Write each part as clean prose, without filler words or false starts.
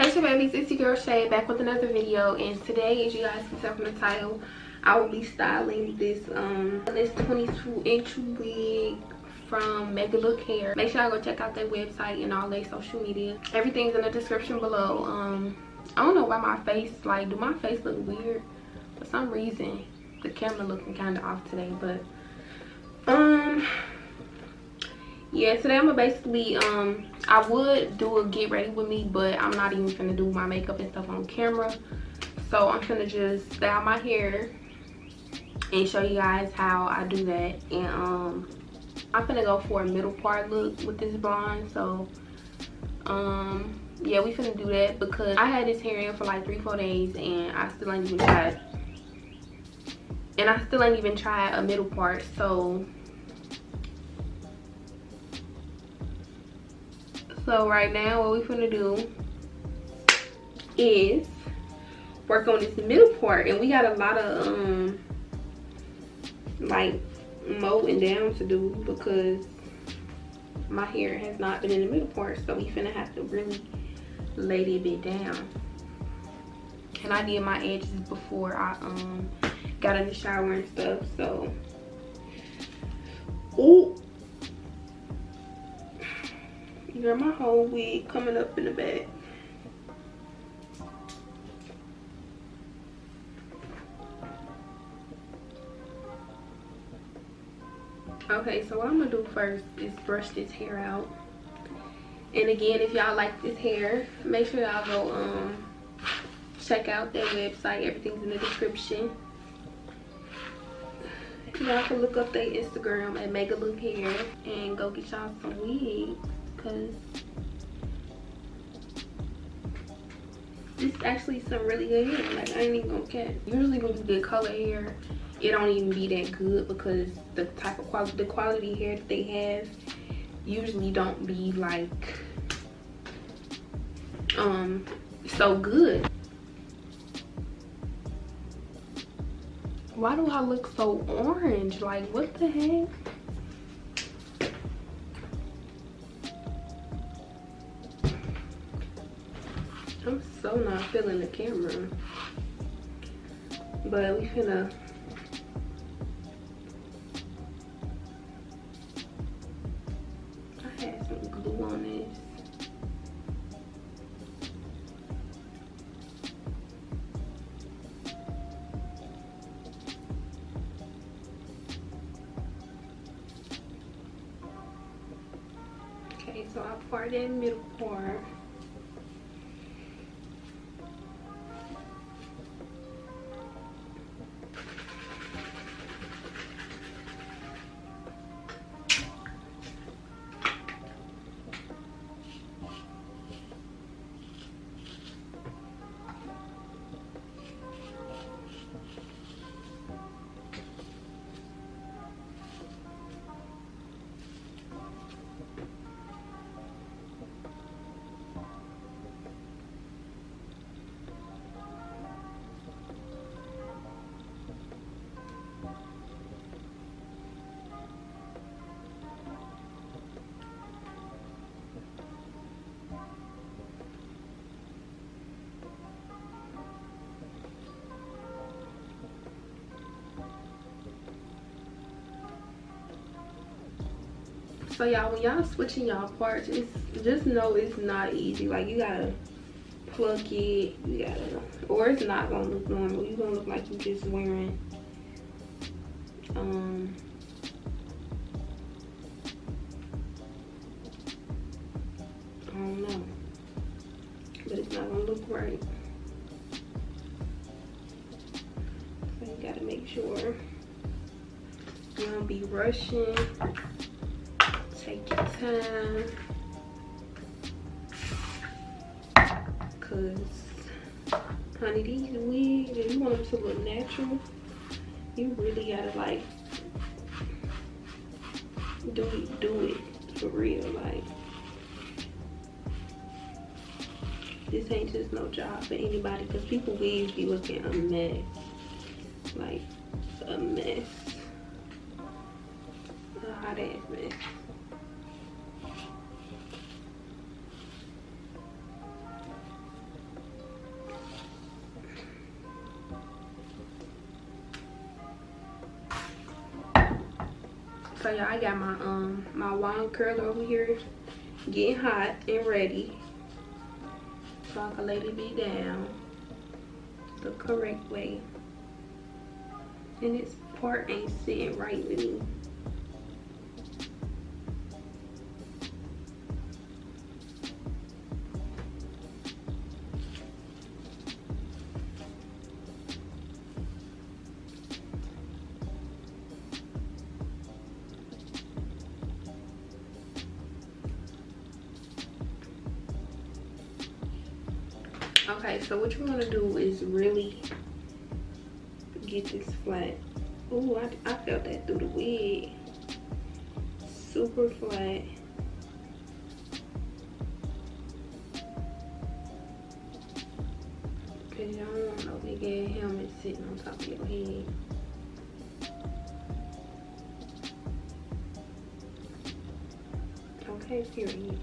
What's your babies? It's your girl Shay back with another video, and today, as you guys can tell from the title, I will be styling this 22-inch wig from Megalook hair. Make sure y'all go check out their website and all their social media. Everything's in the description below. I don't know why my face, like, do my face look weird? For some reason the camera looking kind of off today, but yeah, today I'm gonna basically I would do a get ready with me, but I'm not even gonna do my makeup and stuff on camera. So I'm gonna just style my hair and show you guys how I do that. And I'm gonna go for a middle part look with this blonde. So yeah, we finna do that because I had this hair in for like 3-4 days and I still ain't even tried a middle part. So right now what we finna do is work on this middle part, and we got a lot of like mowing down to do because my hair has not been in the middle part. So we finna have to really lay it a bit down. And I did my edges before I got in the shower and stuff. So ooh, girl, my whole wig coming up in the back. Okay, so what I'm gonna do first is brush this hair out. And again, if y'all like this hair, make sure y'all go check out their website. Everything's in the description. Y'all can look up their Instagram at Megalook hair and go get y'all some wigs, because this is actually some really good hair. Like, I ain't even gonna catch. Usually when you get color hair, it don't even be that good because the type of quality hair that they have usually don't be like so good. Why do I look so orange? Like, what the heck? I'm so not feeling the camera. But we finna I had some glue on this. Okay, so I part that middle part. So y'all, when y'all switching y'all parts, it's just know it's not easy. Like, you gotta plug it, you gotta, or it's not gonna look normal. You're gonna look like you just wearing I don't know, but it's not gonna look right. So you gotta make sure you don't be rushing. Take your time, cause honey, these wigs, if you want them to look natural, you really gotta like do it for real. Like, this ain't just no job for anybody, because people wigs be looking a mess, like a mess, a hot ass mess. So y'all, I got my wand curler over here getting hot and ready, so I can lay the bit down the correct way. And this part ain't sitting right with me. Okay, so what you want to do is really get this flat. Ooh, I felt that through the wig. Super flat. Cause you don't want no big ass helmet sitting on top of your head. Okay, period.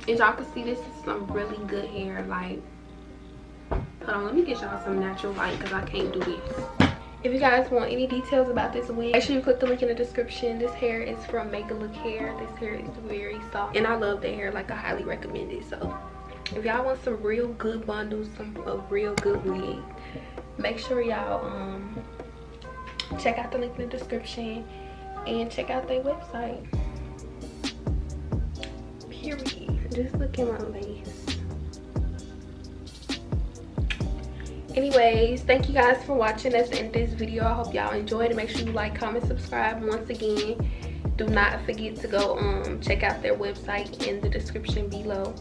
As y'all can see, this is some really good hair. Like, hold on, let me get y'all some natural light because I can't do this. If you guys want any details about this wig, make sure you click the link in the description. This hair is from Megalook hair. This hair is very soft and I love the hair. Like, I highly recommend it. So if y'all want some real good bundles, a real good wig, make sure y'all check out the link in the description and check out their website. Period. Just look at my lace. Anyways, thank you guys for watching us in this video. I hope y'all enjoyed it. Make sure you like, comment, subscribe. Once again, do not forget to go check out their website in the description below.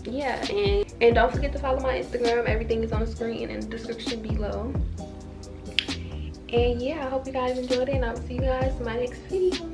Yeah, and don't forget to follow my Instagram. Everything is on the screen in the description below. And yeah, I hope you guys enjoyed it, and I will see you guys in my next video.